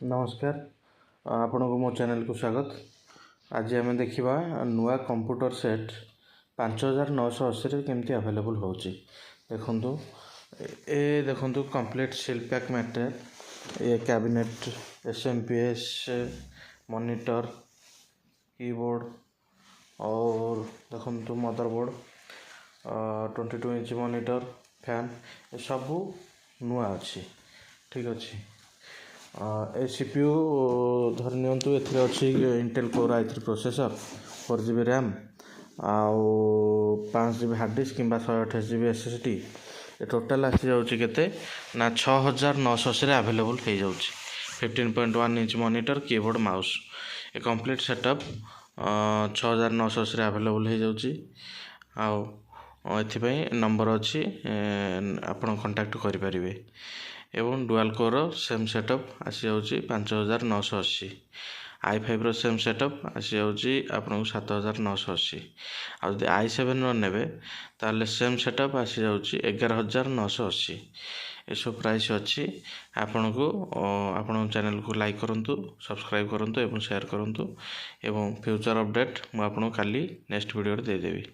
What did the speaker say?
नमस्कार आपण को मो चैनल को स्वागत। आज आम देखा नुआ कंप्यूटर सेट 5980 केमती अवेलेबल हो देखु देखु कंप्लीट सील पैक मैटर ये कैबिनेट SMPS मॉनिटर कीबोर्ड और देखु मदरबोर्ड 22 इंच मॉनिटर फैन ये सबू नुआ अच्छी ठीक अच्छे। ए CPU धरी नियंतु एथिरे अछि Intel core i3 processor 4GB RAM आउ 5GB हार्ड डिस्क किंबा 128GB SSD ए टोटल आसी जाउछि केते ना 6980 रे अवेलेबल हो जाउछि। 15.1 इंच मॉनिटर कीबोर्ड माउस ए कंप्लीट सेटअप 6980 रे अवेलेबल हो जाउछि। आउ एथिपई नंबर अछि आपण कांटेक्ट करि परिबे एवं डुअल कोर सेम सेटअप आसी जाउछि 5980। i5 रो सेम सेटअप आसी जाउछि आपन 7980। आ जदि i7 रो नेबे ताले सेम सेटअप आसी जाउछि 11980। एसो प्राइस अछि। आपन को आपन चैनल को लाइक करंतु, सब्सक्राइब करंतु एवं शेयर करंतु एवं फ्यूचर अपडेट मु आपन काली नेक्स्ट वीडियो रे दे देबी।